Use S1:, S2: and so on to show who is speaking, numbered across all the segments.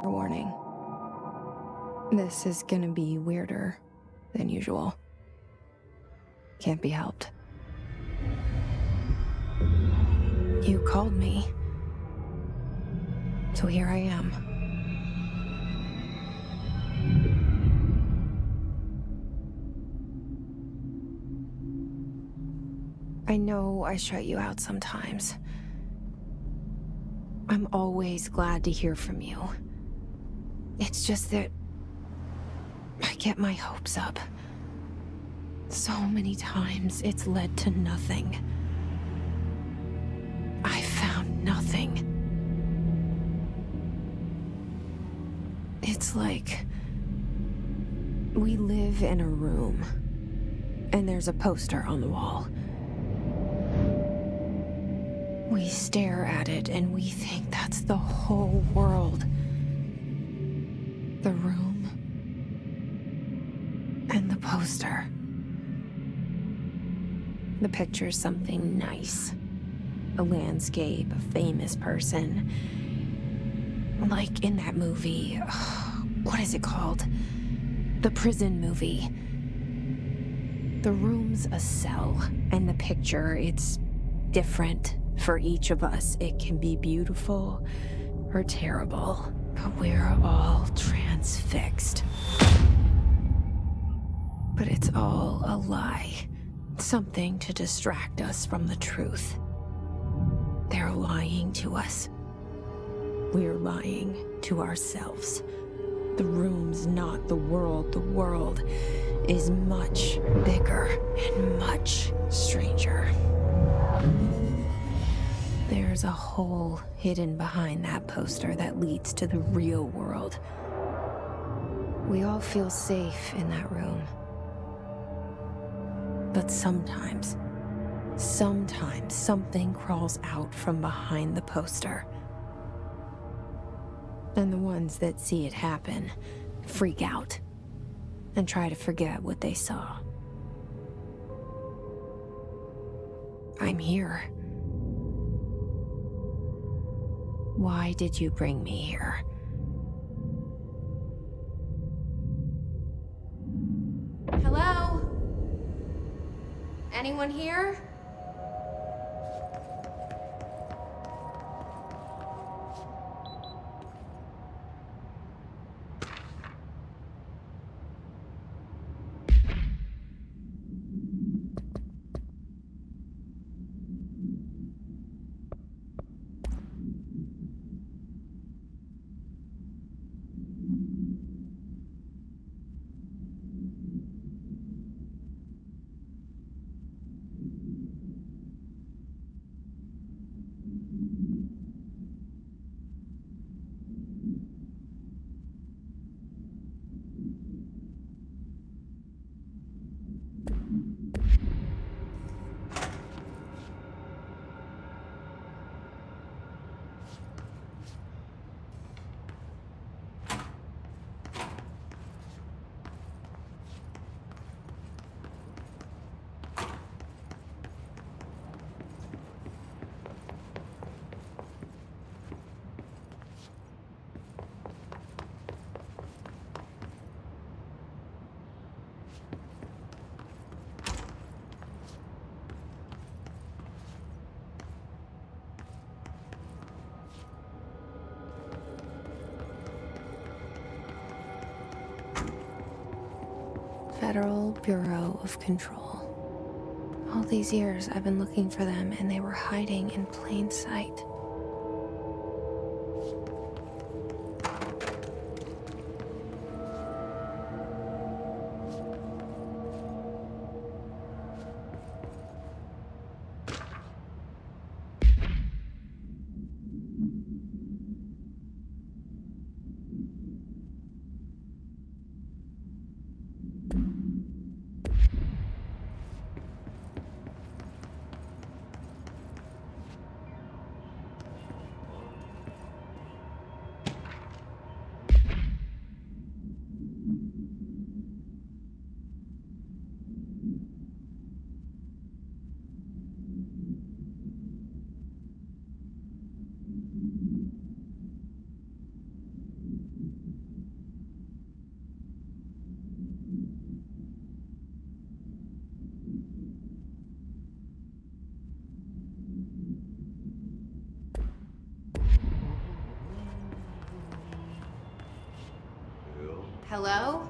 S1: Warning. This is gonna be weirder than usual. Can't be helped. You called me. So here I am. I know I shut you out sometimes. I'm always glad to hear from you. It's just that I get my hopes up. So many times it's led to nothing. I found nothing. It's like we live in a room, and there's a poster on the wall. We stare at it and we think that's the whole world. The room and the poster. The picture's something nice. A landscape, a famous person. Like in that movie, what is it called? The prison movie. The room's a cell, and the picture, it's different for each of us. It can be beautiful or terrible, but we're all transfixed. But it's all a lie. Something to distract us from the truth. They're lying to us. We're lying to ourselves. The room's not the world. The world is much bigger and much stranger. There's a hole hidden behind that poster that leads to the real world. We all feel safe in that room. But sometimes something crawls out from behind the poster. And the ones that see it happen freak out and try to forget what they saw. I'm here. Why did you bring me here? Hello? Anyone here? Federal Bureau of Control. All these years I've been looking for them, and they were hiding in plain sight.
S2: Hello?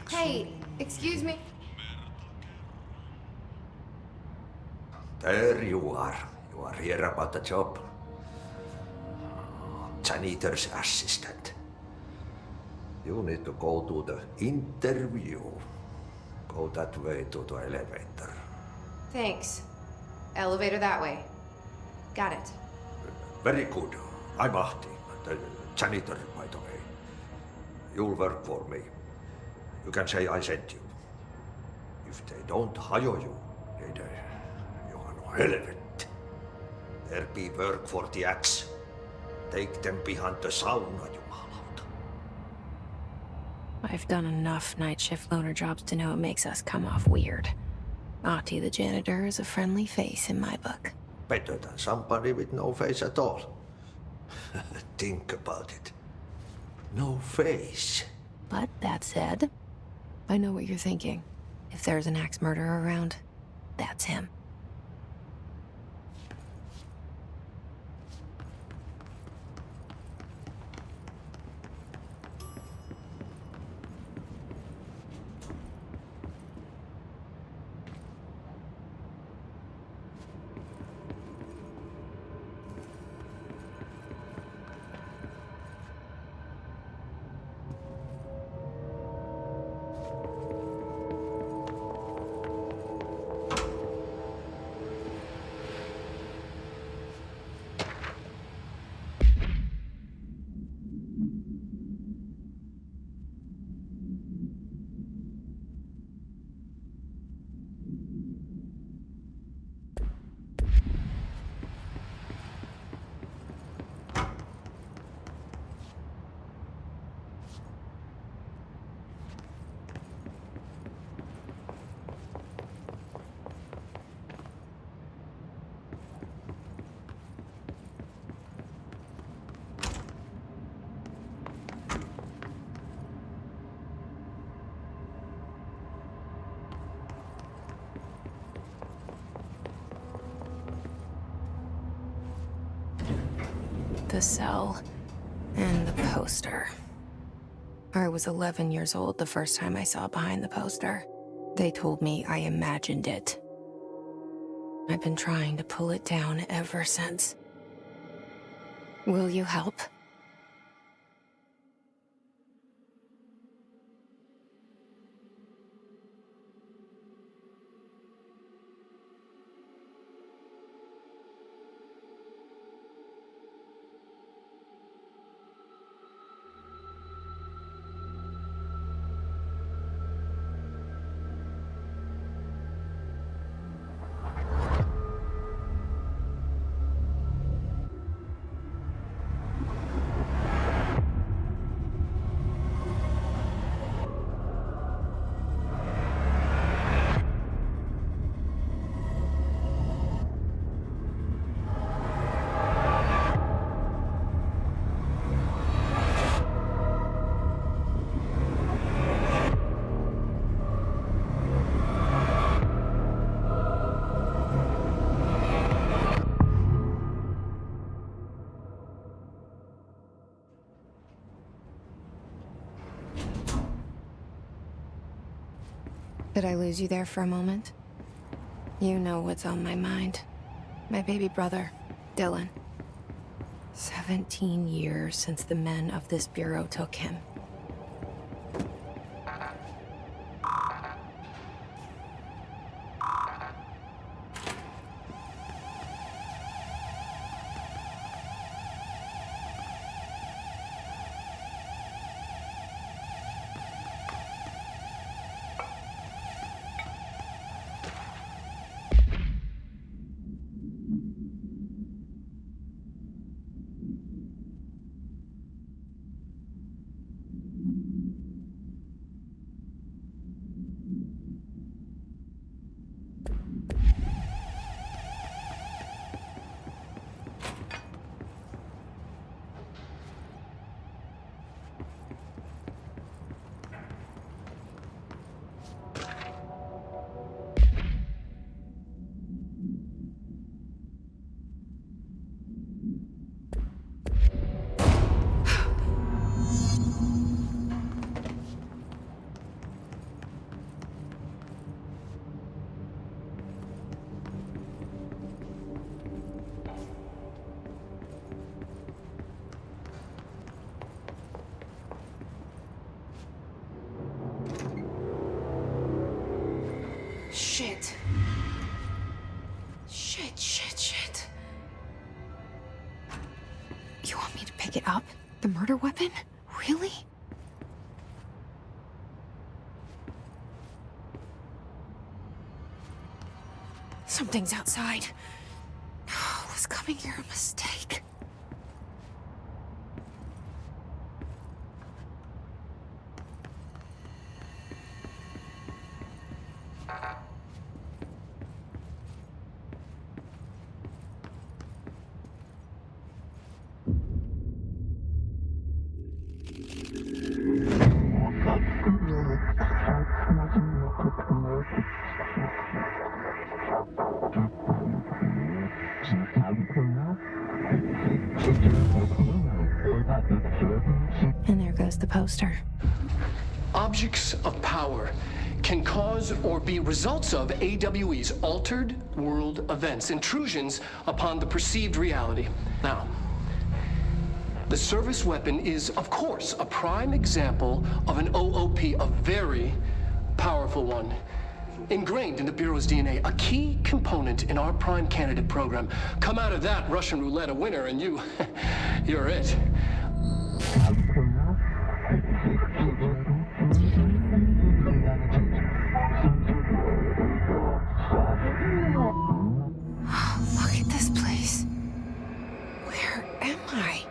S2: Hey, excuse me?
S3: There you are. You are here about the job. Janitor's assistant. You need to go to the interview. Go that way to the elevator.
S2: Thanks. Elevator that way. Got it.
S3: Very good. I'm Ahti, the janitor, by the way. You'll work for me. You can say I sent you. If they don't hire you, you are no helvet. There be work for the axe. Take them behind the sauna, jumalauta.
S1: I've done enough night shift loner jobs to know it makes us come off weird. Ahti the janitor is a friendly face in my book.
S3: Better than somebody with no face at all. Think about it. No face.
S1: But that said, I know what you're thinking. If there's an axe murderer around, that's him. The cell and the poster. I was 11 years old the first time I saw behind the poster. They told me I imagined it. I've been trying to pull it down ever since. Will you help? Did I lose you there for a moment? You know what's on my mind. My baby brother, Dylan. 17 years since the men of this bureau took him. pick it up? The murder weapon? Really? Something's outside. Was coming here a mistake? And there goes the poster.
S4: Objects of power can cause or be results of AWE's altered world events, intrusions upon the perceived reality. Now, the service weapon is, of course, a prime example of an OOP, a very powerful one. Ingrained in the Bureau's DNA, a key component in our prime candidate program. Come out of that Russian roulette a winner and you're it.
S1: Look at this place. Where am I?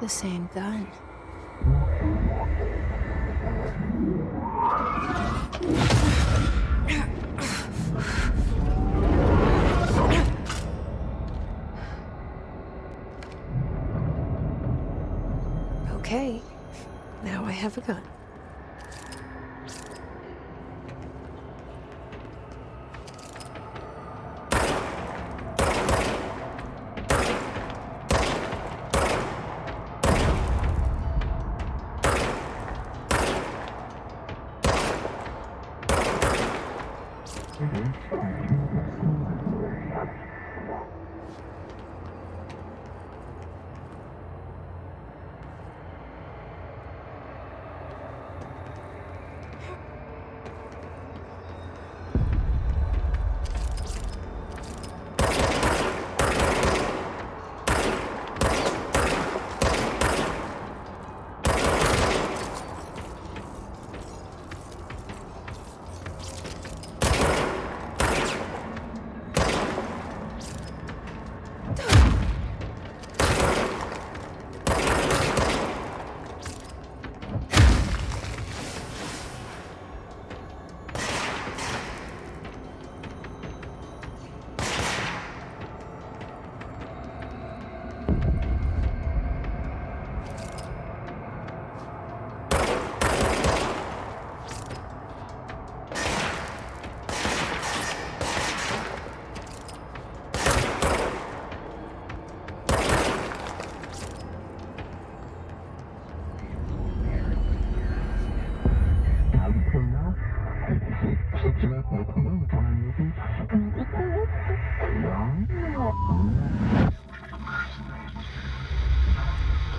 S1: The same gun. Okay, now I have a gun.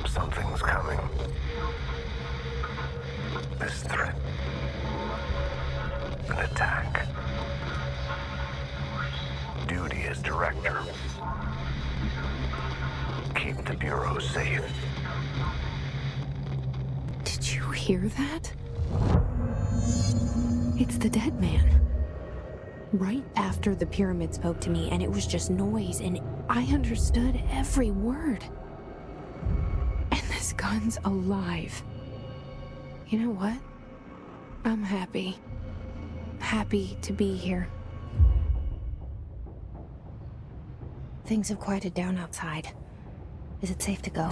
S5: Something's coming. This threat. An attack. Duty as director. Keep the Bureau safe.
S1: Did you hear that? It's the dead man. Right after the pyramid spoke to me, and it was just noise, and I understood every word. And this gun's alive. You know what? I'm happy. Happy to be here. Things have quieted down outside. Is it safe to go?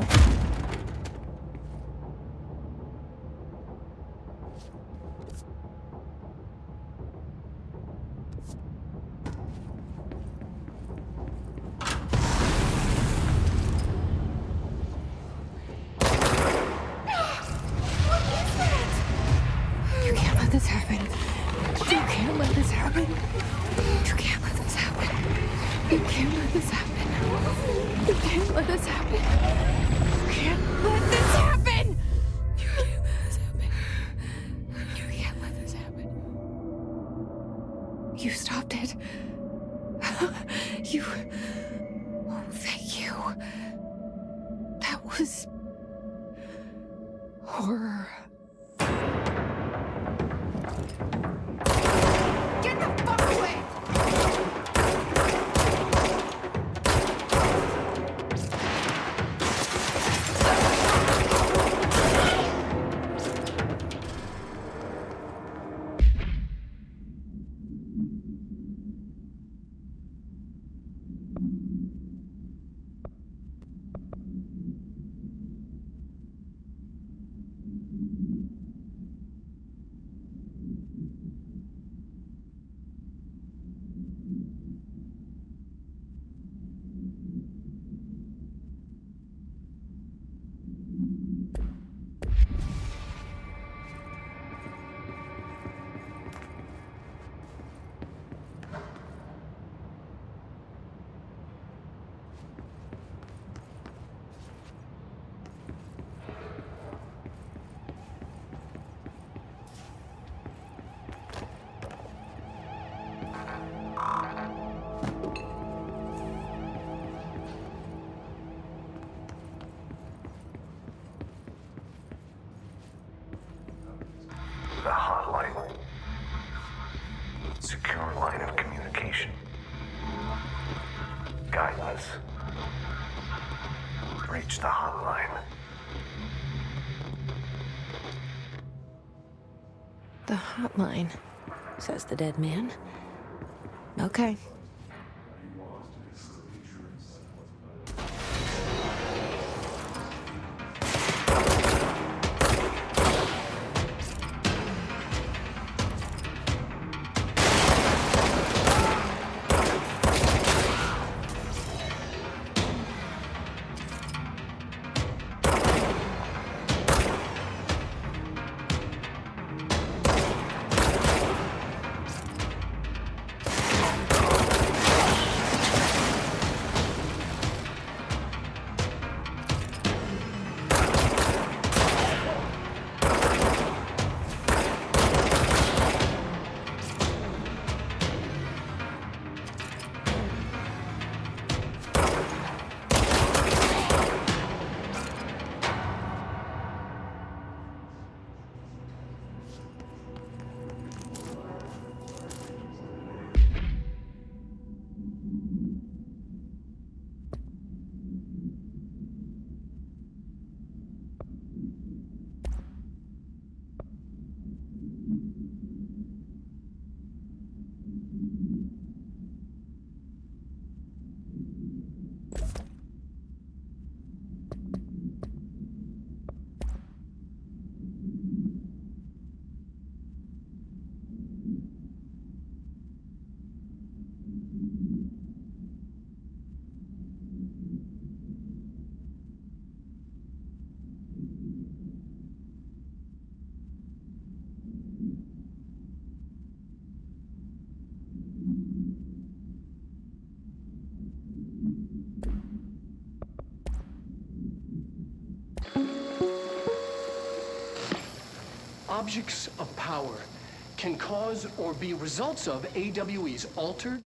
S1: let this happen. You can't let this happen. You can't let this happen. You can't let this happen. You can't let this happen. You stopped it. You... Oh, thank you. That was... horror.
S2: Get the fuck away!
S5: The hotline. Secure line of communication. Guidance. Reach the hotline.
S1: The hotline, says the dead man. Okay.
S4: Objects of power can cause or be results of AWE's altered.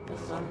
S6: The sun.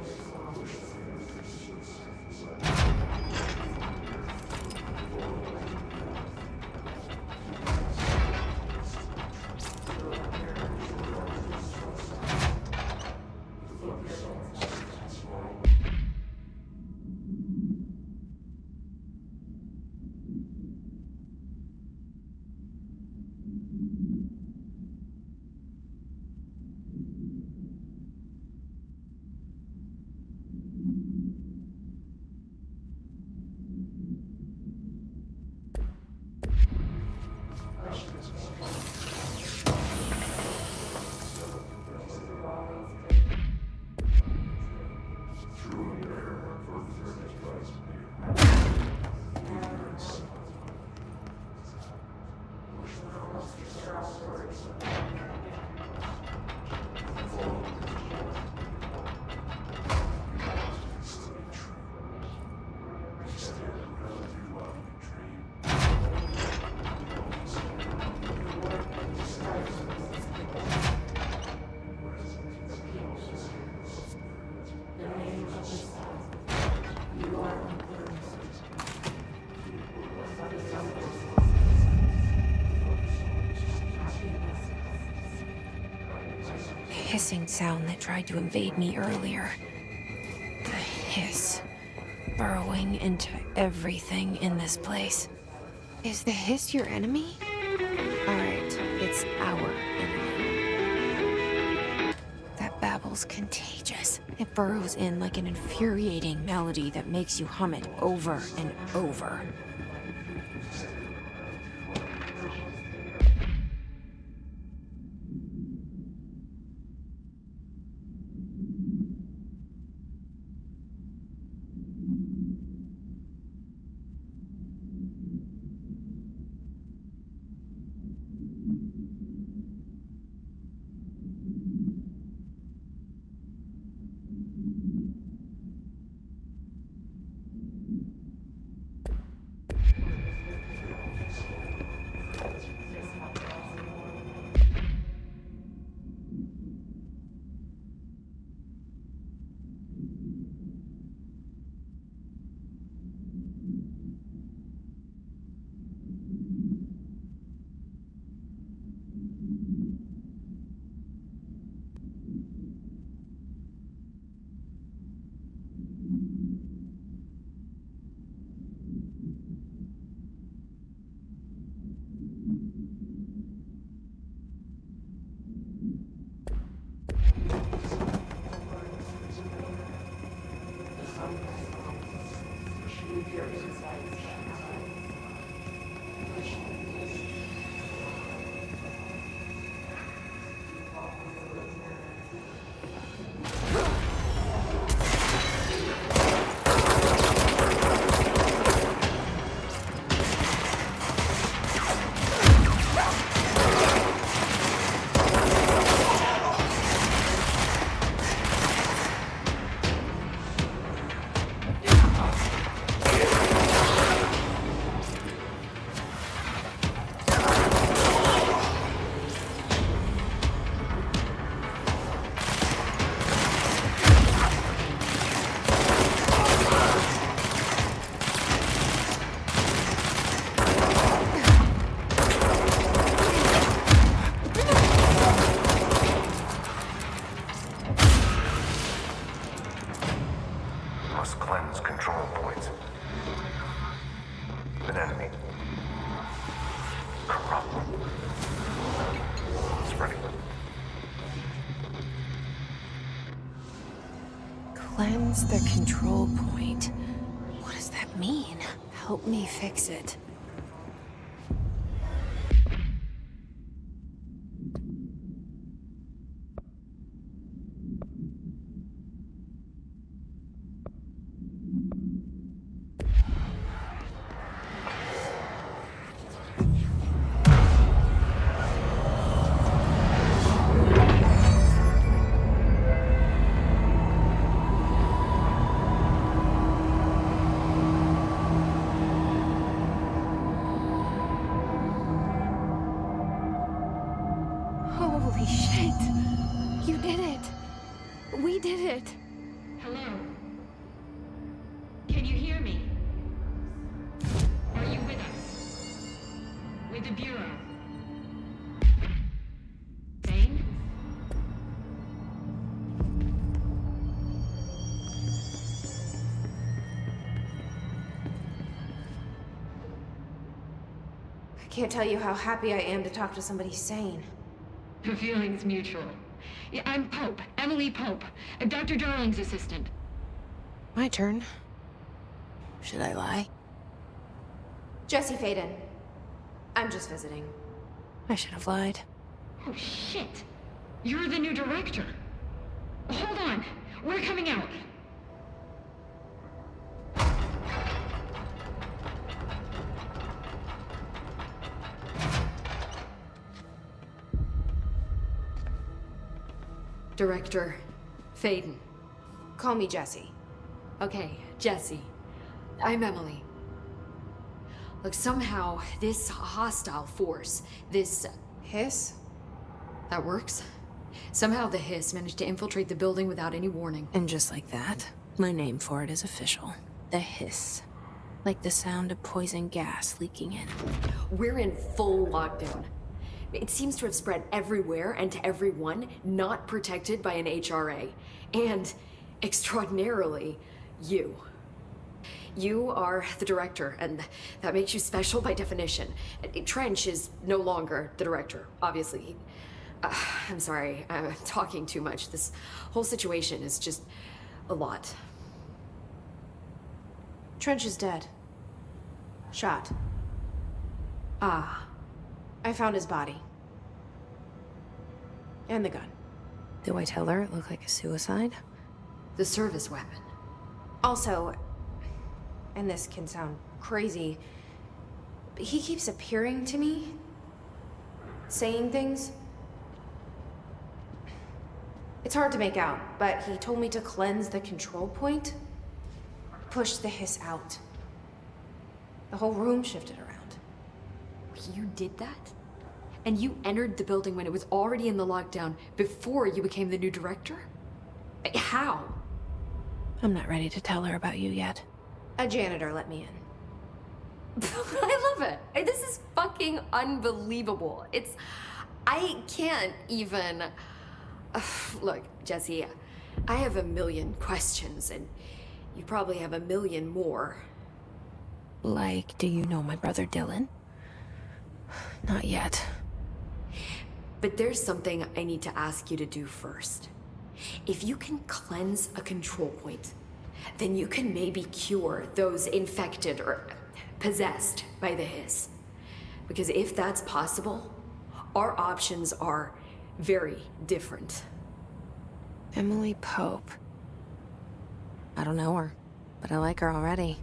S1: hissing sound that tried to invade me earlier. The hiss, burrowing into everything in this place. Is the hiss your enemy? Alright, it's our enemy. That babble's contagious. It burrows in like an infuriating melody that makes you hum it over and over.
S5: Must cleanse control points. An enemy. Corrupt. Spreading.
S1: Cleanse the control point. What does that mean? Help me fix it. Holy shit! You did it! We did it!
S2: Hello? Can you hear me? Are you with us? With the Bureau? Zane?
S1: I can't tell you how happy I am to talk to somebody sane.
S2: The feeling's mutual. Yeah, I'm Pope, Emily Pope, Dr. Darling's assistant.
S1: My turn. Should I lie? Jesse Faden. I'm just visiting. I should have lied.
S2: Oh, shit. You're the new director. Hold on. We're coming out.
S6: Director Faden.
S1: Call me Jesse.
S6: Okay, Jesse. I'm Emily. Look, somehow this hostile force, this...
S1: Hiss?
S6: that works? Somehow the hiss managed to infiltrate the building without any warning.
S1: And just like that, my name for it is official. The hiss. Like the sound of poison gas leaking in.
S6: We're in full lockdown. It seems to have spread everywhere and to everyone not protected by an HRA. And, extraordinarily, you. You are the director, and that makes you special by definition. Trench is no longer the director, obviously. I'm sorry, I'm talking too much. This whole situation is just a lot.
S1: Trench is dead. Shot.
S6: Ah.
S1: I found his body. And the gun.
S7: Do I tell her it looked like a suicide?
S6: The service weapon.
S1: Also, and this can sound crazy, but he keeps appearing to me, saying things. It's hard to make out, but he told me to cleanse the control point, push the hiss out. The whole room shifted around.
S6: You did that? And you entered the building when it was already in the lockdown before you became the new director? How?
S7: I'm not ready to tell her about you yet.
S1: A janitor let me in.
S6: I love it. This is fucking unbelievable. I can't even... Look, Jesse, I have a million questions, and you probably have a million more.
S7: Like, do you know my brother Dylan? Not yet.
S6: But there's something I need to ask you to do first. If you can cleanse a control point, then you can maybe cure those infected or possessed by the hiss. Because if that's possible, our options are very different.
S7: Emily Pope. I don't know her, but I like her already.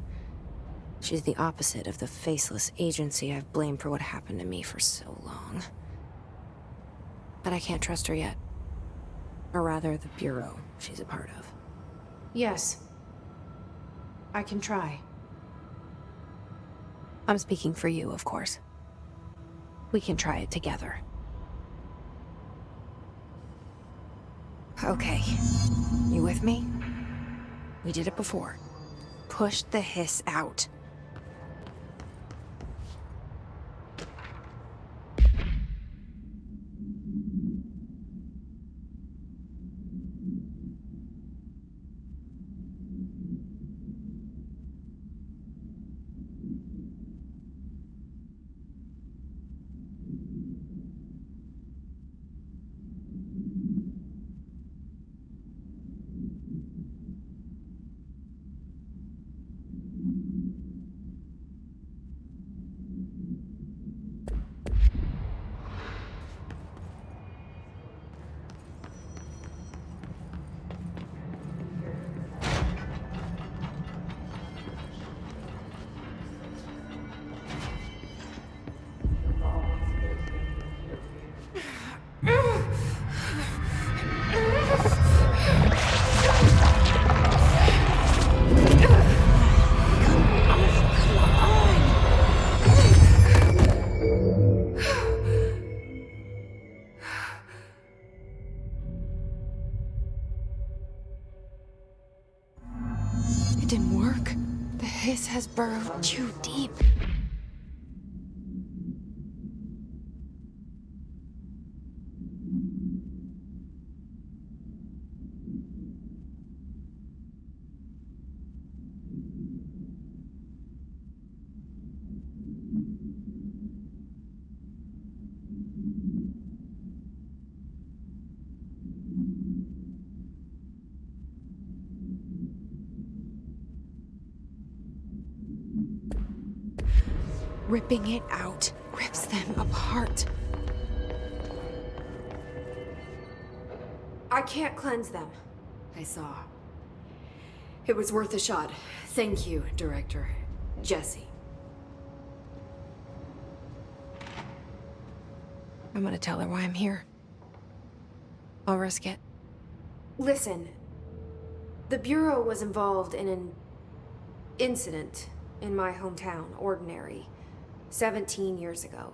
S7: She's the opposite of the faceless agency I've blamed for what happened to me for so long. But I can't trust her yet. Or rather, the Bureau she's a part of.
S1: Yes. I can try.
S7: I'm speaking for you, of course. We can try it together. Okay. You with me? We did it before. Push the hiss out. It didn't work. The hiss has burrowed too deep. Ripping it out rips them apart.
S1: I can't cleanse them.
S6: I saw. It was worth a shot. Thank you, Director. Jesse.
S7: I'm gonna tell her why I'm here. I'll risk it.
S1: Listen, the Bureau was involved in an incident in my hometown, Ordinary, 17 years ago.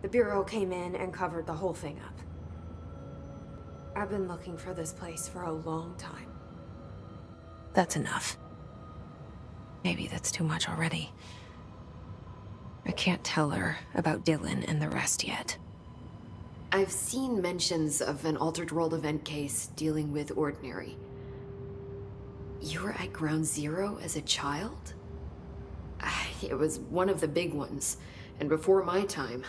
S1: The Bureau came in and covered the whole thing up. I've been looking for this place for a long time.
S7: That's enough. Maybe that's too much already. I can't tell her about Dylan and the rest yet.
S6: I've seen mentions of an Altered World event case dealing with Ordinary. You were at Ground Zero as a child? It was one of the big ones, and before my time.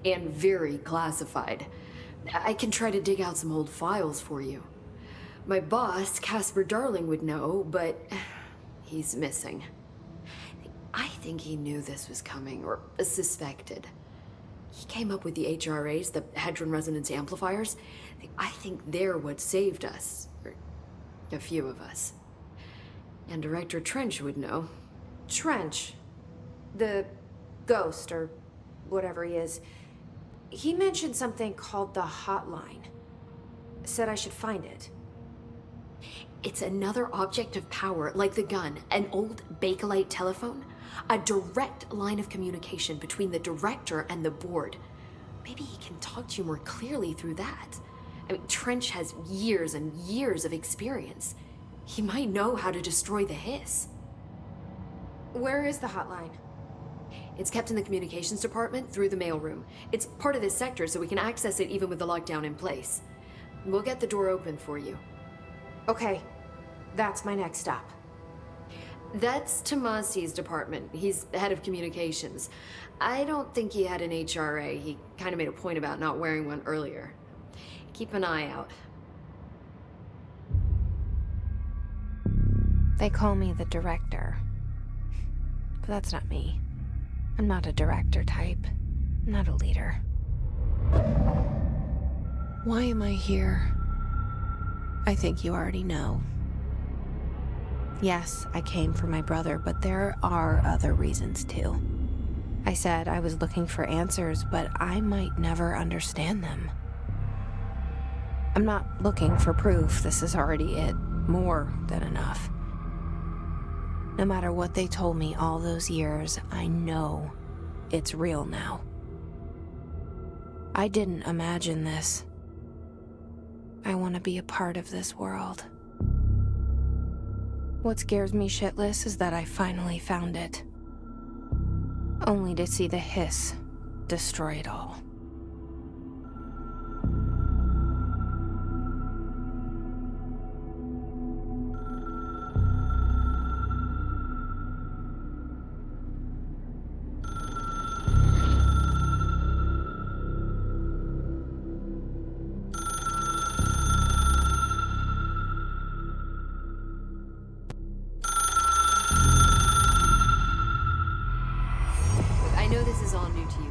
S6: And very classified. I can try to dig out some old files for you. My boss, Casper Darling, would know, but he's missing. I think he knew this was coming, or suspected. He came up with the HRAs, the Hadron Resonance Amplifiers. I think they're what saved us. Or a few of us. And Director Trench would know.
S7: Trench. The ghost, or whatever he is. He mentioned something called the Hotline. Said I should find it.
S6: It's another object of power, like the gun, an old Bakelite telephone. A direct line of communication between the director and the board. Maybe he can talk to you more clearly through that. I mean, Trench has years and years of experience. He might know how to destroy the hiss.
S7: Where is the hotline?
S6: It's kept in the communications department through the mailroom. It's part of this sector, so we can access it even with the lockdown in place. We'll get the door open for you.
S7: Okay, that's my next stop.
S6: That's Tomasi's department. He's the head of communications. I don't think he had an HRA. He kind of made a point about not wearing one earlier. Keep an eye out.
S7: They call me the director. But that's not me. I'm not a director type. I'm not a leader. Why am I here? I think you already know. Yes, I came for my brother, but there are other reasons too. I said I was looking for answers, but I might never understand them. I'm not looking for proof. This is already it. More than enough. No matter what they told me all those years, I know it's real now. I didn't imagine this. I want to be a part of this world. What scares me shitless is that I finally found it. Only to see the hiss destroy it all.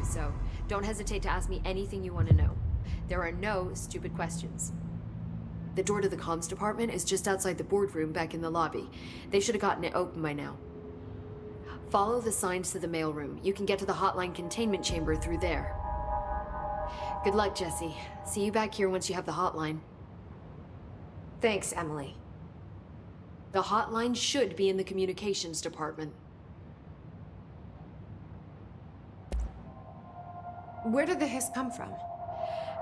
S6: So don't hesitate to ask me anything you want to know. There are no stupid questions. The door to the comms department is just outside the boardroom back in the lobby. They should have gotten it open by now. Follow the signs to the mailroom. You can get to the hotline containment chamber through there. Good luck, Jesse. See you back here once you have the hotline.
S7: Thanks, Emily.
S6: The hotline should be in the communications department.
S7: Where did the hiss come from?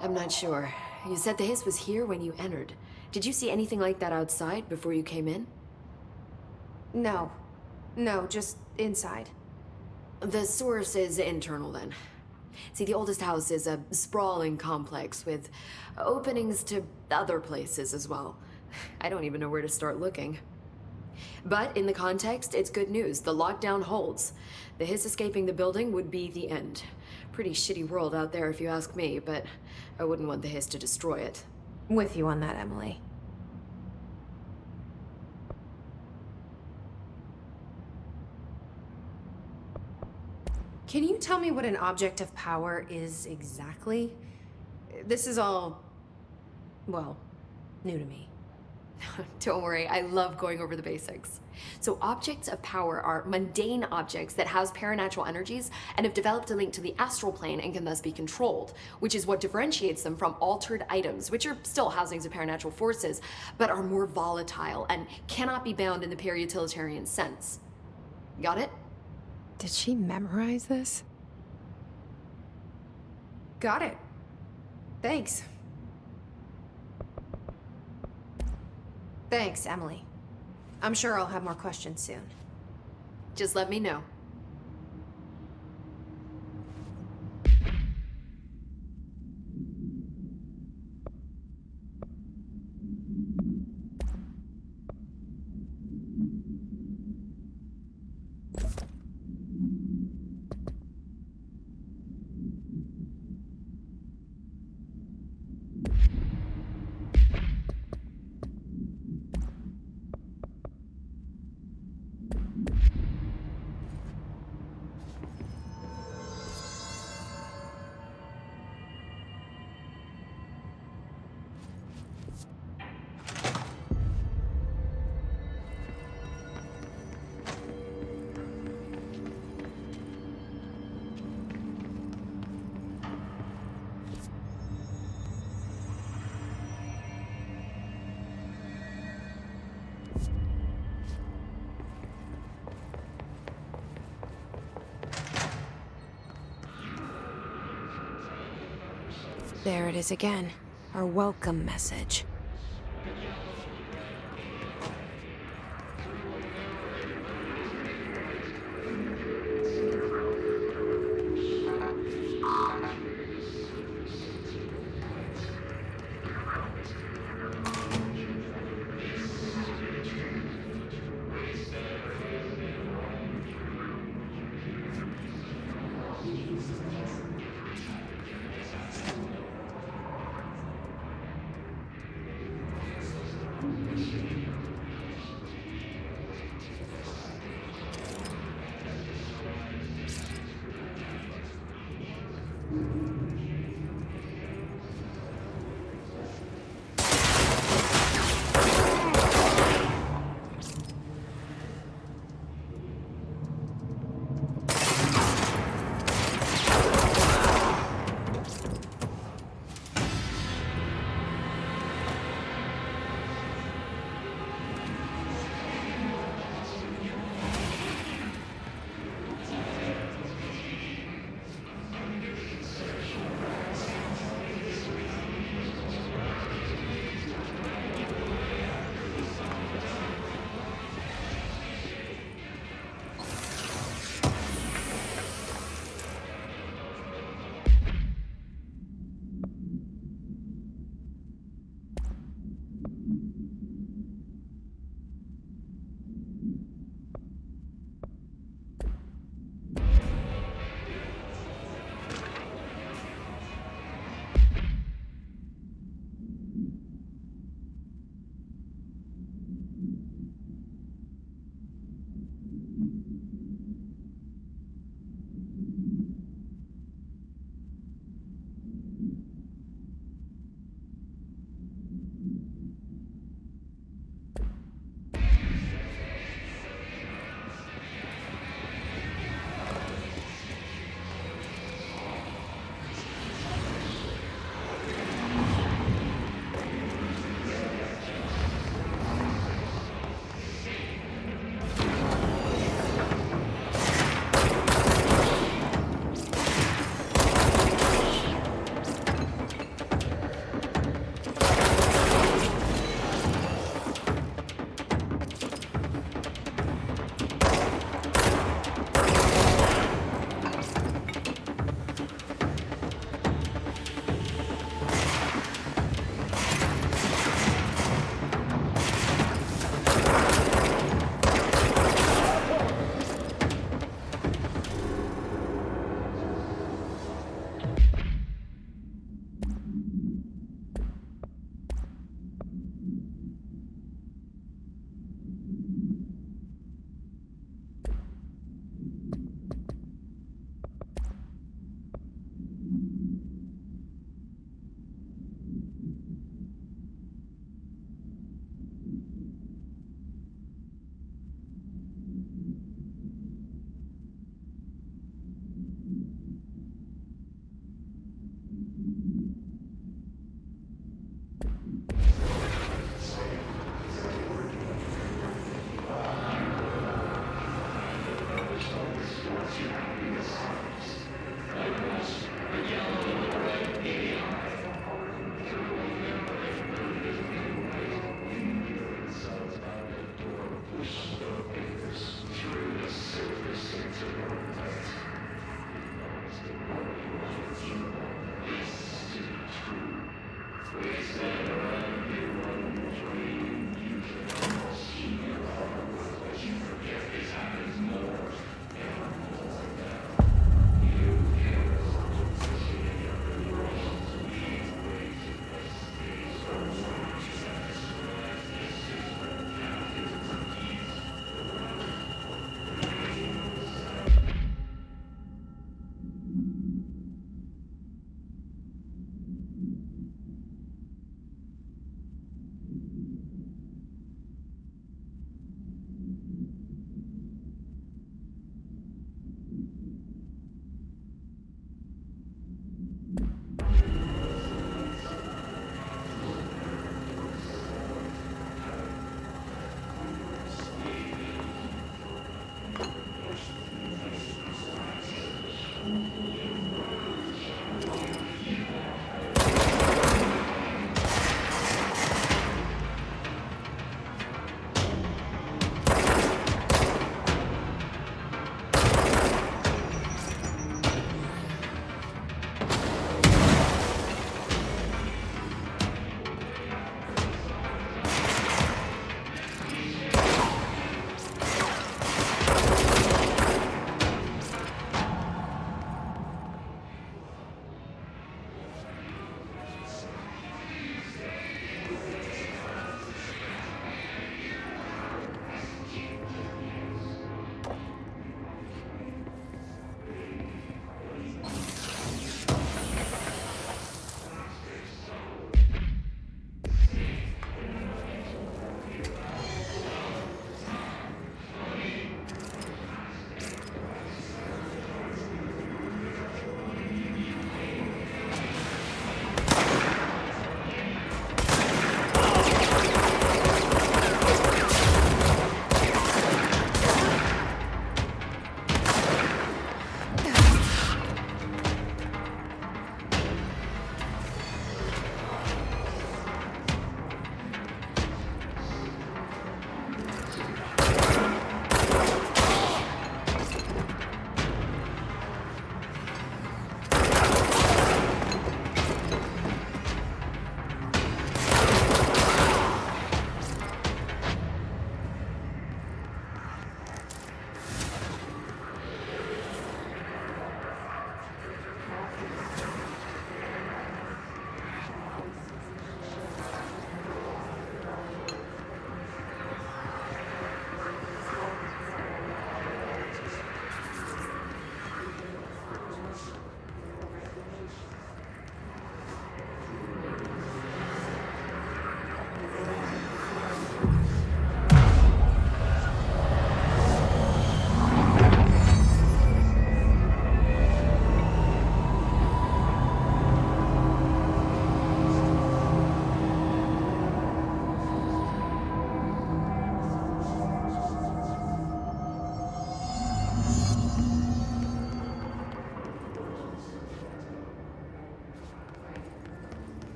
S6: I'm not sure. You said the hiss was here when you entered. Did you see anything like that outside before you came in?
S7: No. No, just inside.
S6: The source is internal then. See, the oldest house is a sprawling complex with openings to other places as well. I don't even know where to start looking. But in the context, it's good news. The lockdown holds. The hiss escaping the building would be the end. Pretty shitty world out there if you ask me, but I wouldn't want the hiss to destroy it.
S7: With you on that, Emily. Can you tell me what an object of power is exactly? This is all, well, new to me.
S6: Don't worry, I love going over the basics. So objects of power are mundane objects that house paranatural energies and have developed a link to the astral plane and can thus be controlled, which is what differentiates them from altered items, which are still housings of paranatural forces, but are more volatile and cannot be bound in the peri-utilitarian sense. Got it?
S7: Did she memorize this? Got it. Thanks. Thanks, Emily. I'm sure I'll have more questions soon.
S6: Just let me know.
S7: There it is again. Our welcome message.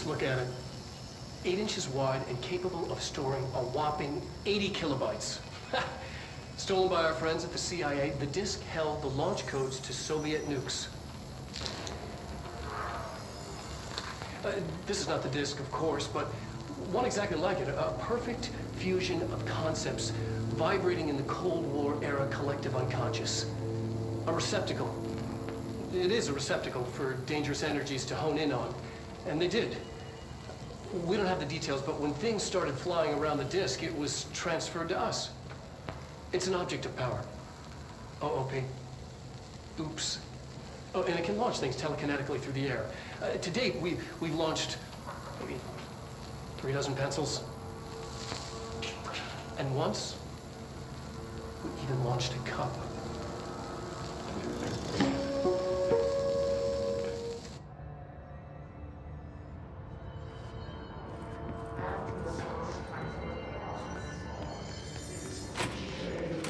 S4: Just look at it. 8 inches wide and capable of storing a whopping 80 kilobytes. Stolen by our friends at the CIA, the disk held the launch codes to Soviet nukes. This is not the disk, of course, but one exactly like it. A perfect fusion of concepts vibrating in the Cold War era collective unconscious. A receptacle. It is a receptacle for dangerous energies to hone in on. And they did. We don't have the details, but when things started flying around the disk, it was transferred to us. It's an object of power. OOP. Oops. Oh, and it can launch things telekinetically through the air. To date, we've launched maybe 3 dozen pencils. And once, we even launched a cup.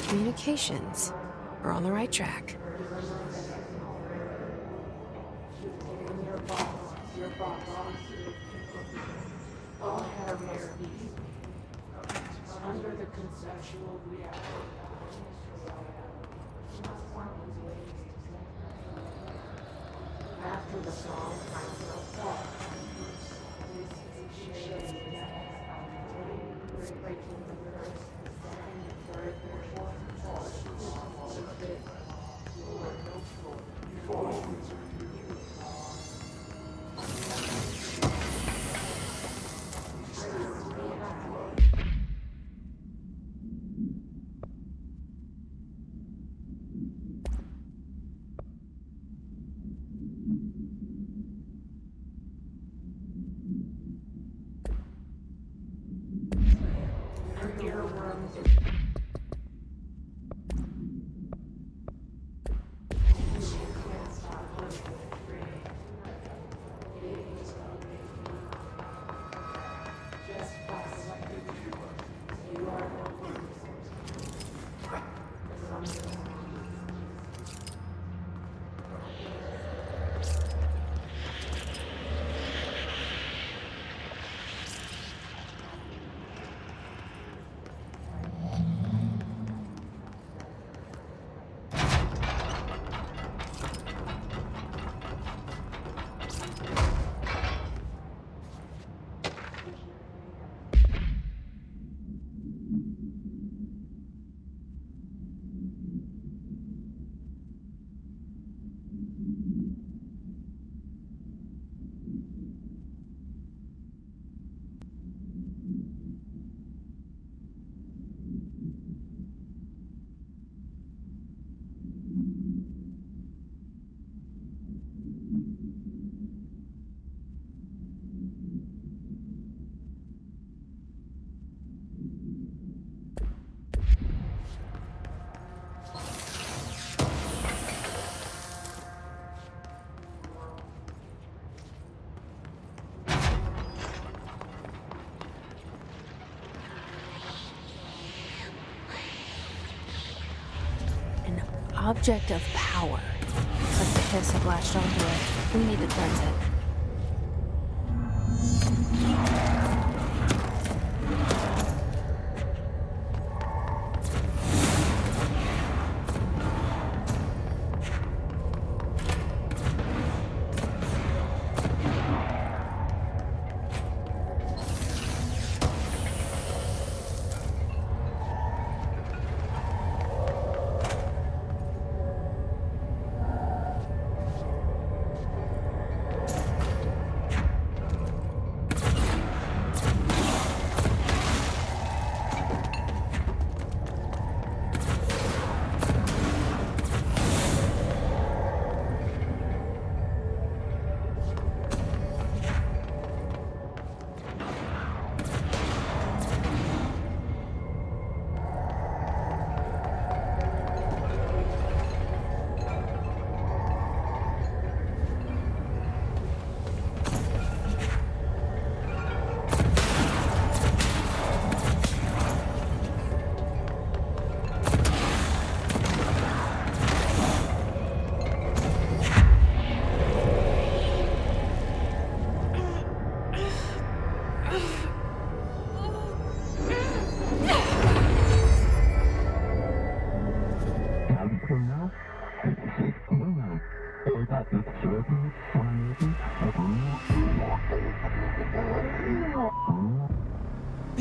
S7: Communications. We're on the right track. Object of power. Looks like the hiss have latched onto it. We need to cleanse it.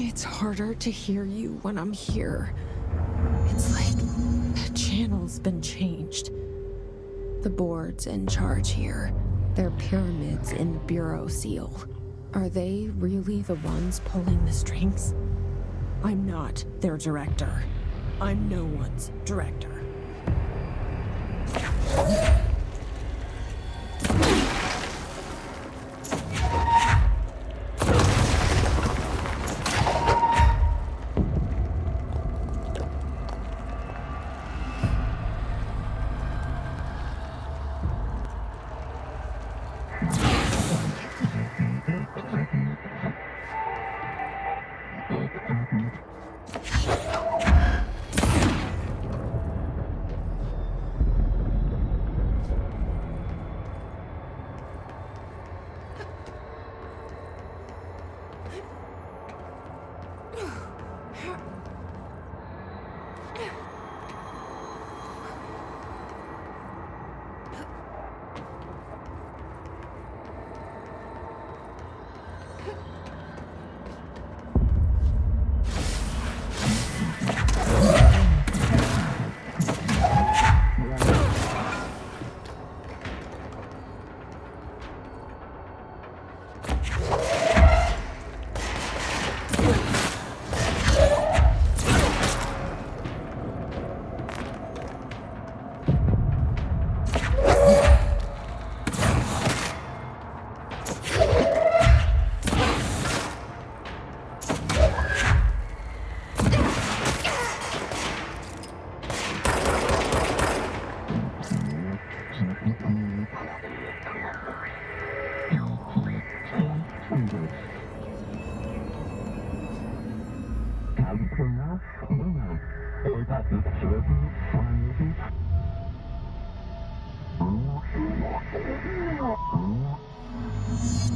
S1: It's harder to hear you when I'm here. It's like the channel's been changed. The board's in charge here. They're pyramids in the Bureau seal. Are they really the ones pulling the strings? I'm not their director. I'm no one's director.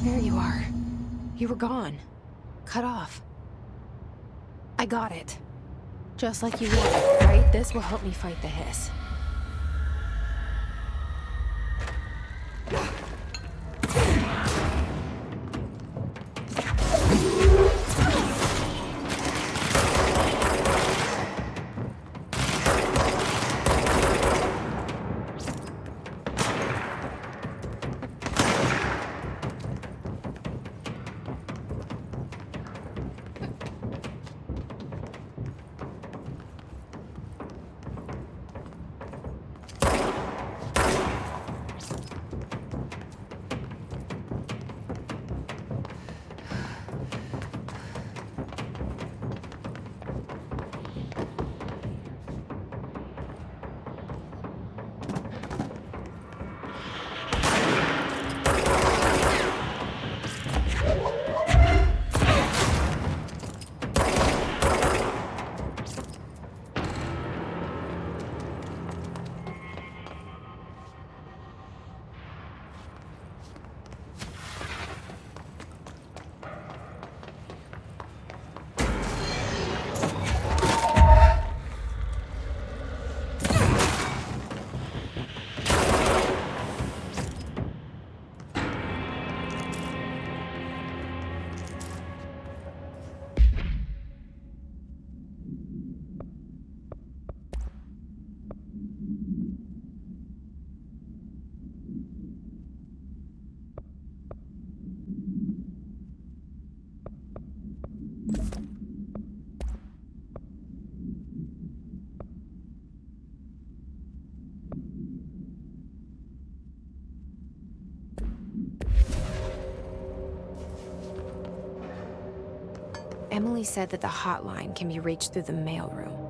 S1: There you are. You were gone. Cut off. I got it. Just like you wanted, right? This will help me fight the hiss. Emily said that the hotline can be reached through the mailroom.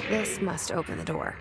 S7: This must open the door.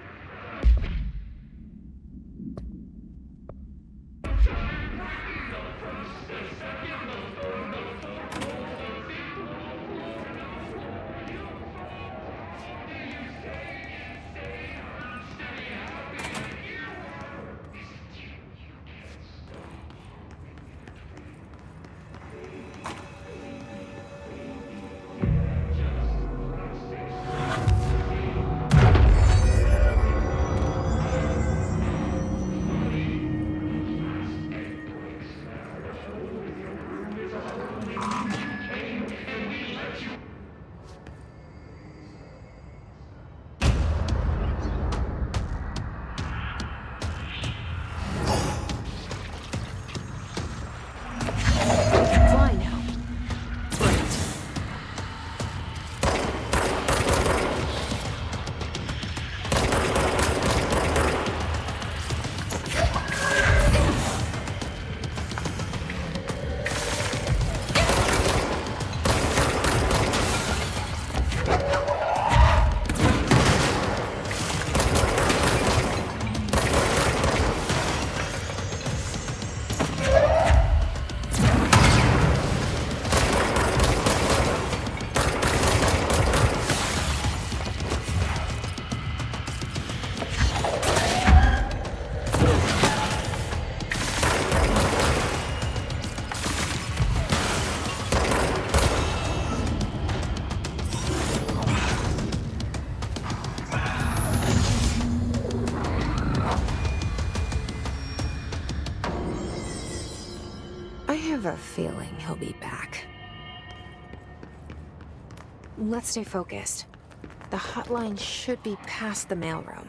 S7: Fly now. Great. I have a feeling he'll be back. Let's stay focused. The hotline should be past the mailroom.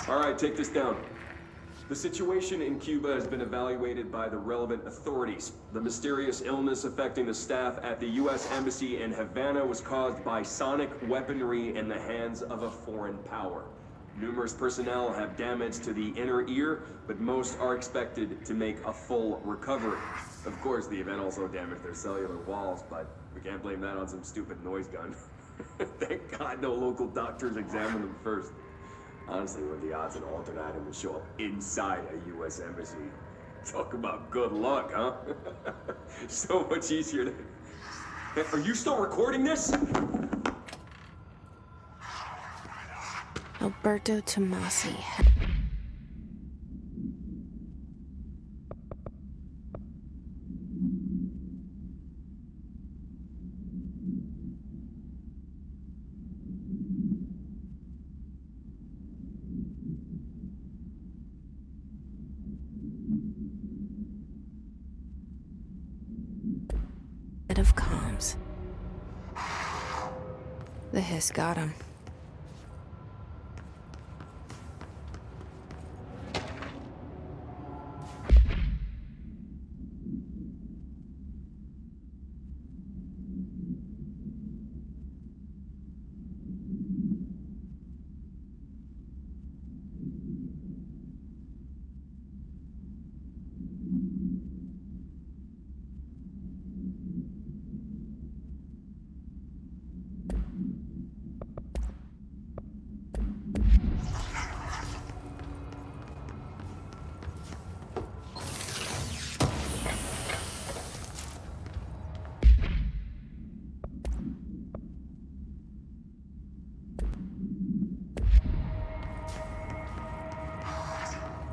S8: All right, take this down. The situation in Cuba has been evaluated by the relevant authorities. The mysterious illness affecting the staff at the U.S. Embassy in Havana was caused by sonic weaponry in the hands of a foreign power. Numerous personnel have damage to the inner ear, but most are expected to make a full recovery. Of course, the event also damaged their cellular walls, but we can't blame that on some stupid noise gun. Thank God no local doctors examined them first. Honestly, what are the odds an alternate item would show up inside a U.S. embassy? Talk about good luck, huh? So much easier to... Hey, are you still recording this?
S7: Alberto Tomasi. Bit of comms. The hiss got him.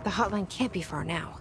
S7: The hotline can't be far now.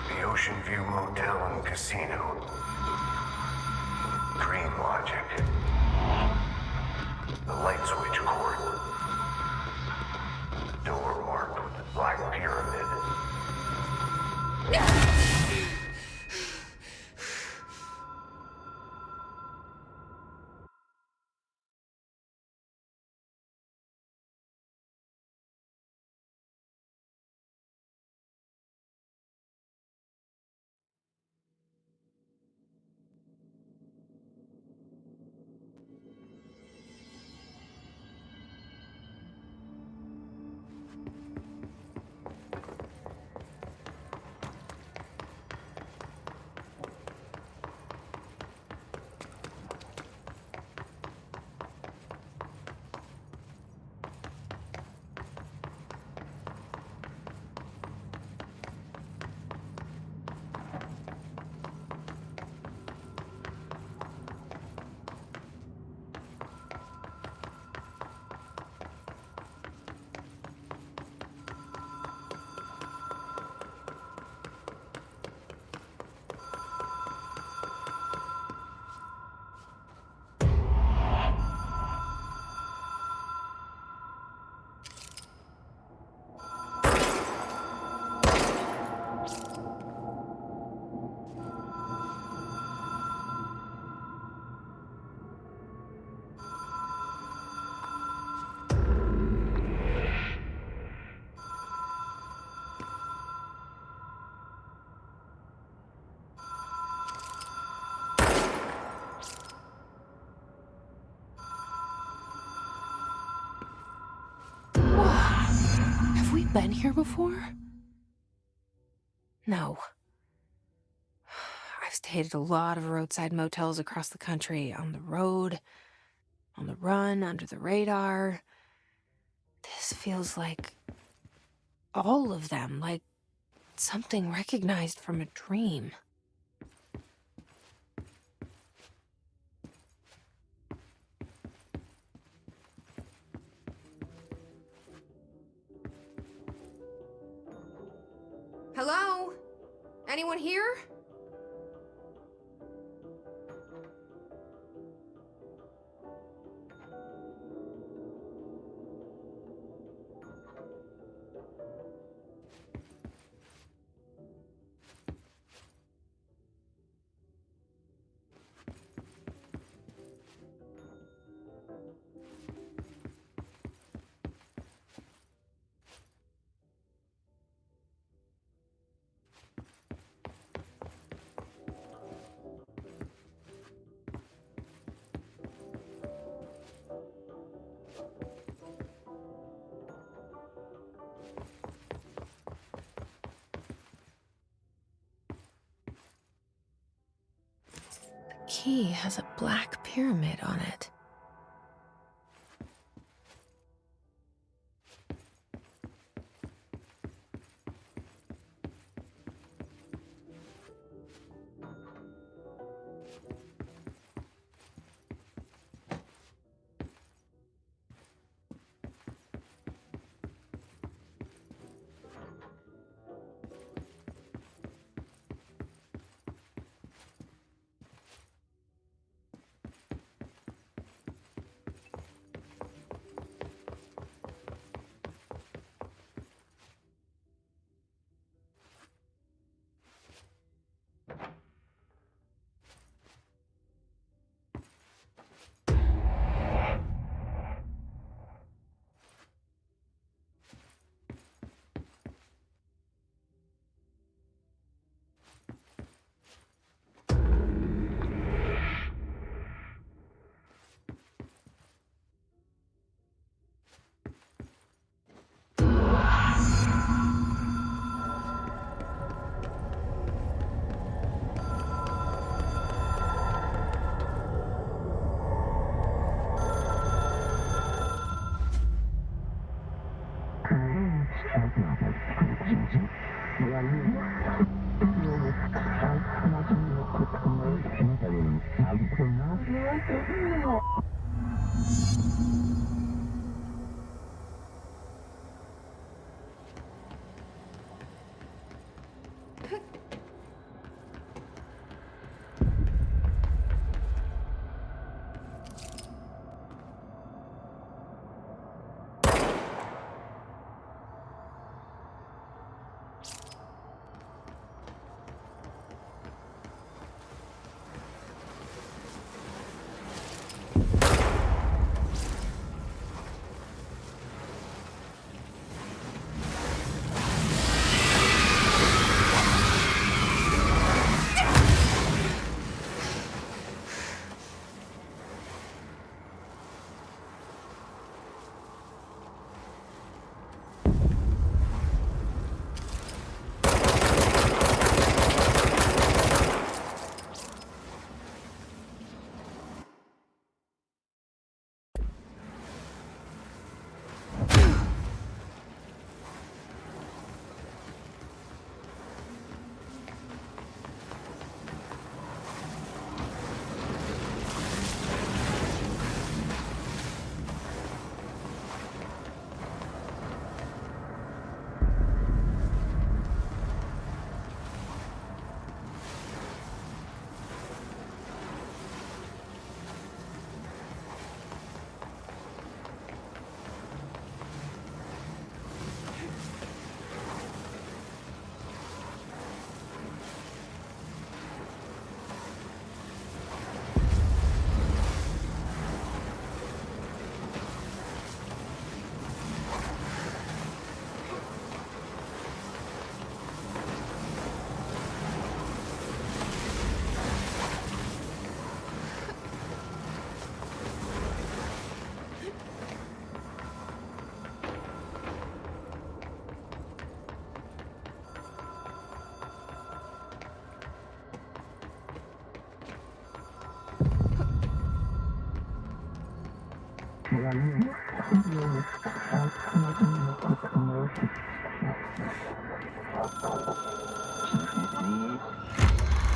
S5: The Ocean View Motel and Casino. Dream logic. The light switch cord. Door marked with the Black Pyramid.
S7: Have we been here before? No. I've stayed at a lot of roadside motels across the country, on the road, on the run, under the radar. This feels like all of them, like
S1: something recognized from a dream. Hello? Anyone here? The key has a black pyramid on it.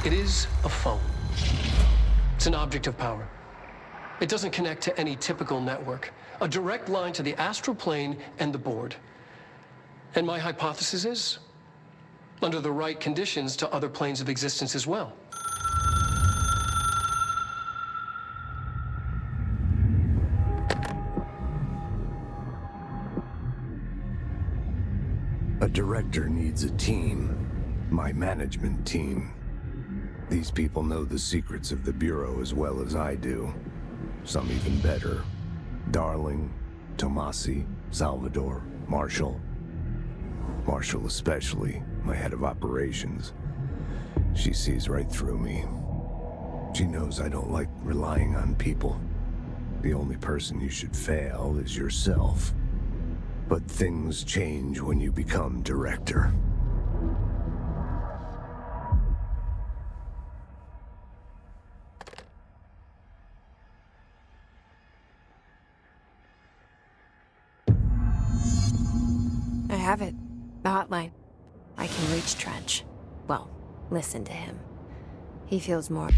S4: It is a phone. It's an object of power. It doesn't connect to any typical network. A direct line to the astral plane and the board. And my hypothesis is, under the right conditions, to other planes of existence as well.
S9: A director needs a team. My management team. These people know the secrets of the Bureau as well as I do. Some even better. Darling, Tomasi, Salvador, Marshall. Marshall especially, my head of operations. She sees right through me. She knows I don't like relying on people. The only person you should fail is yourself. But things change when you become director.
S7: I have it. The hotline. I can reach Trench. Well, listen to him. He feels more...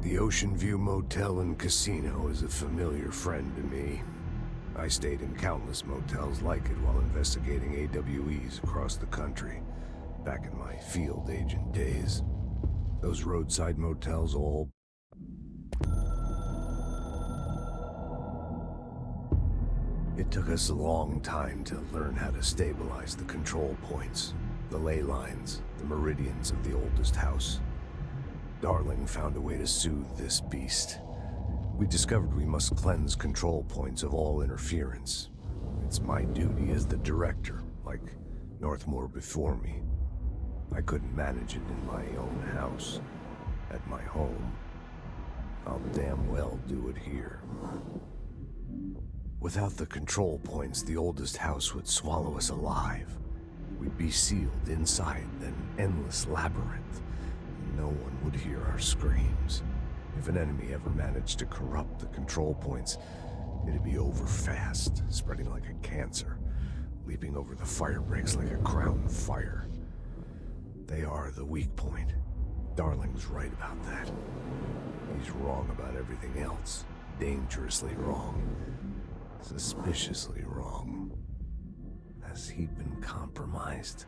S9: The Ocean View Motel and Casino is a familiar friend to me. I stayed in countless motels like it while investigating AWEs across the country, back in my field agent days. Those roadside motels all... It took us a long time to learn how to stabilize the control points, the ley lines, the meridians of the oldest house. Darling found a way to soothe this beast. We discovered we must cleanse control points of all interference. It's my duty as the director, like Northmore before me. I couldn't manage it in my own house, at my home. I'll damn well do it here. Without the control points, the oldest house would swallow us alive. We'd be sealed inside an endless labyrinth. No one would hear our screams. If an enemy ever managed to corrupt the control points, it'd be over fast, spreading like a cancer, leaping over the fire breaks like a crown fire. They are the weak point. Darling's right about that. He's wrong about everything else. Dangerously wrong. Suspiciously wrong. Has he been compromised?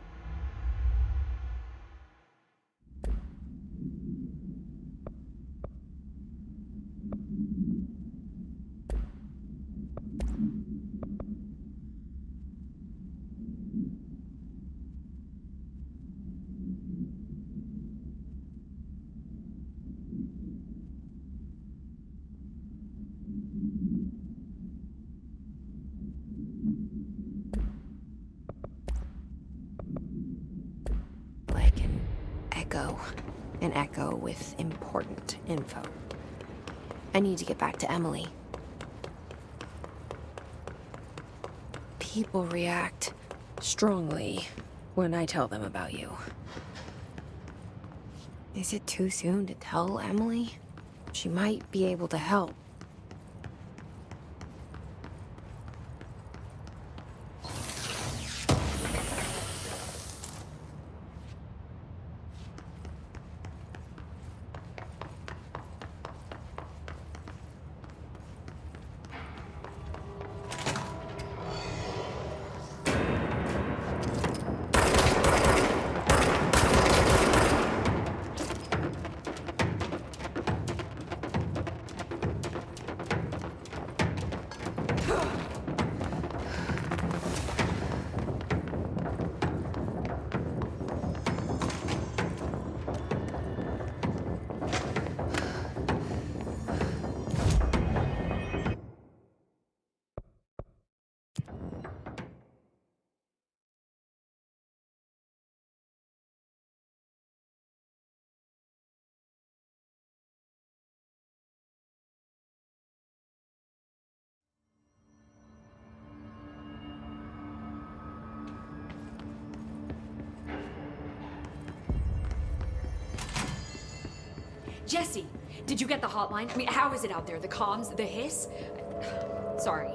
S7: like an echo. An echo with important info. I need to get back to Emily. People react strongly when I tell them about you. Is it too soon to tell Emily? She might be able to help.
S6: Jesse, did you get the hotline? I mean, how is it out there? The comms, the hiss? Sorry,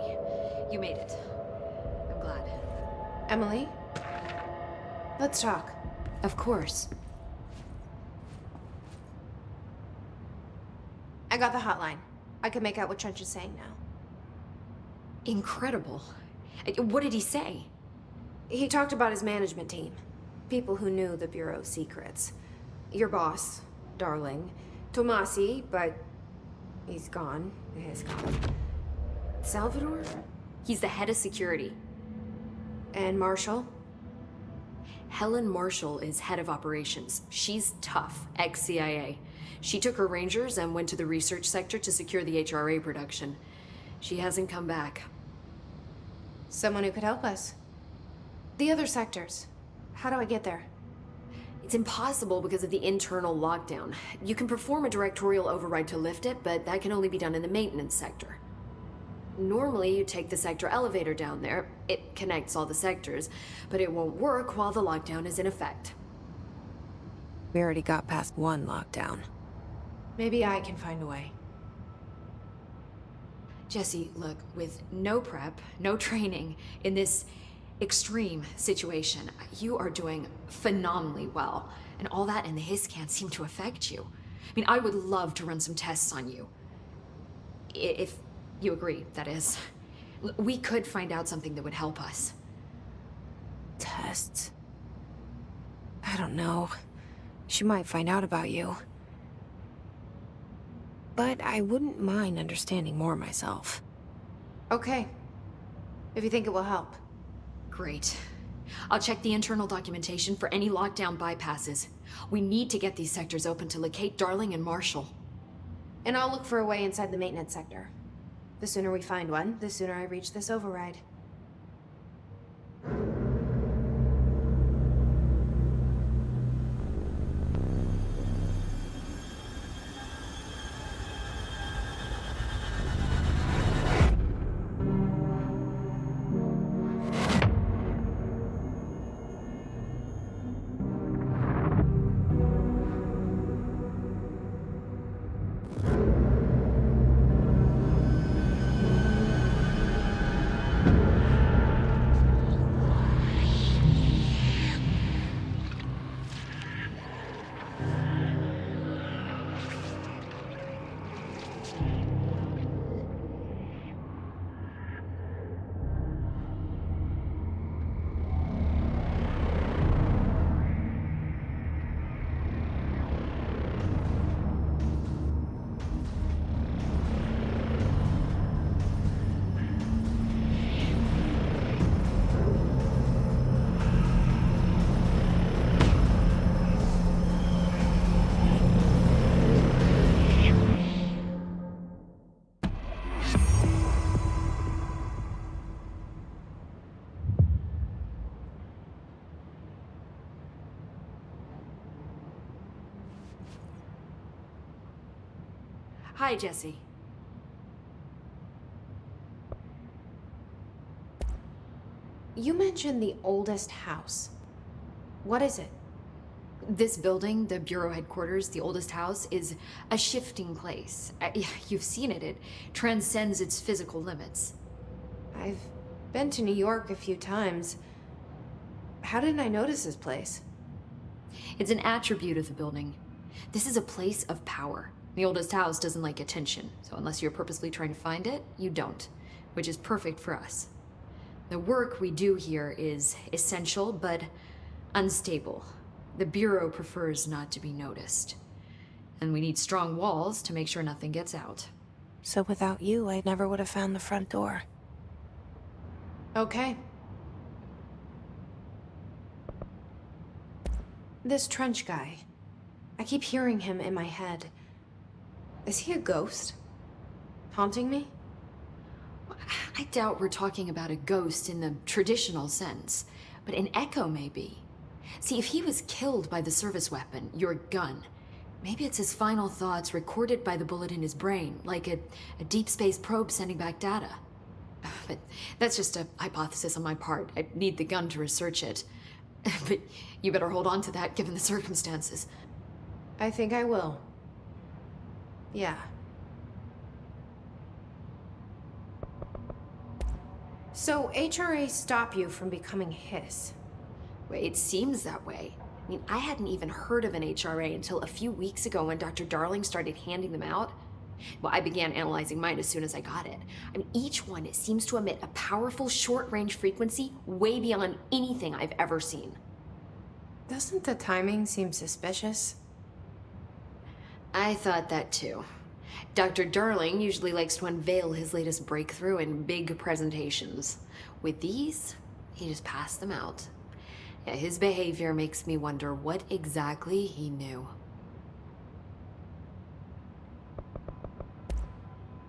S6: you made it. I'm glad.
S7: Emily? Let's talk.
S6: Of course.
S7: I got the hotline. I can make out what Trench is saying now.
S6: Incredible. What did he say?
S7: He talked about his management team. People who knew the Bureau's secrets. Your boss, Darling. Tomasi, but he's gone. He's gone. Salvador?
S6: He's the head of security.
S7: And Marshall?
S6: Helen Marshall is head of operations. She's tough, ex-CIA. She took her Rangers and went to the research sector to secure the HRA production. She hasn't come back.
S7: Someone who could help us. The other sectors. How do I get there?
S6: It's impossible because of the internal lockdown. You can perform a directorial override to lift it, but that can only be done in the maintenance sector. Normally, you take the sector elevator down there. It connects all the sectors, but it won't work while the lockdown is in effect.
S1: We already got past one lockdown.
S7: Maybe I can find a way.
S6: Jesse, look, with no prep, no training, in this extreme situation, you are doing phenomenally well. And all that and the hiss can't seem to affect you. I mean, I would love to run some tests on you. If you agree, that is. We could find out something that would help us.
S1: Tests? I don't know. She might find out about you. But I wouldn't mind understanding more myself.
S7: Okay. If you think it will help.
S6: Great. I'll check the internal documentation for any lockdown bypasses. We need to get these sectors open to locate Darling and Marshall.
S7: And I'll look for a way inside the maintenance sector. The sooner we find one, the sooner I reach this override.
S6: Hi, Jesse.
S7: You mentioned the oldest house. What is it?
S6: This building, the Bureau headquarters, the oldest house, is a shifting place. You've seen it. It transcends its physical limits.
S7: I've been to New York a few times. How didn't I notice this place?
S6: It's an attribute of the building. This is a place of power. The oldest house doesn't like attention, so unless you're purposely trying to find it, you don't, which is perfect for us. The work we do here is essential, but unstable. The Bureau prefers not to be noticed. And we need strong walls to make sure nothing gets out.
S1: So without you, I never would have found the front door.
S7: Okay. This Trench guy. I keep hearing him in my head. Is he a ghost? Haunting me?
S6: I doubt we're talking about a ghost in the traditional sense, but an echo maybe. See, if he was killed by the service weapon, your gun, maybe it's his final thoughts recorded by the bullet in his brain, like a deep space probe sending back data. But that's just a hypothesis on my part. I'd need the gun to research it. But you better hold on to that given the circumstances.
S7: I think I will. Yeah. So HRA stop you from becoming his?
S6: Wait, it seems that way. I mean, I hadn't even heard of an HRA until a few weeks ago when Dr. Darling started handing them out. Well, I began analyzing mine as soon as I got it. I mean, each one seems to emit a powerful short-range frequency way beyond anything I've ever seen.
S7: Doesn't the timing seem suspicious?
S6: I thought that too. Dr. Darling usually likes to unveil his latest breakthrough in big presentations. With these, he just passed them out. Yeah, his behavior makes me wonder what exactly he knew.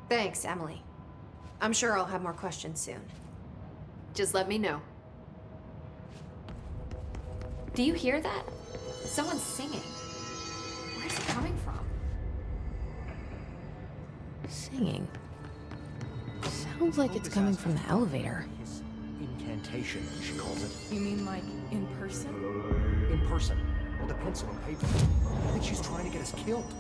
S7: Thanks, Emily. I'm sure I'll have more questions soon.
S6: Just let me know. Do you hear that? Someone's singing. Where's it coming from?
S7: Singing. Sounds like it's coming from the elevator.
S10: Incantation, she calls it.
S11: You mean like in person?
S10: In person, with a pencil and paper. I think she's trying to get us killed.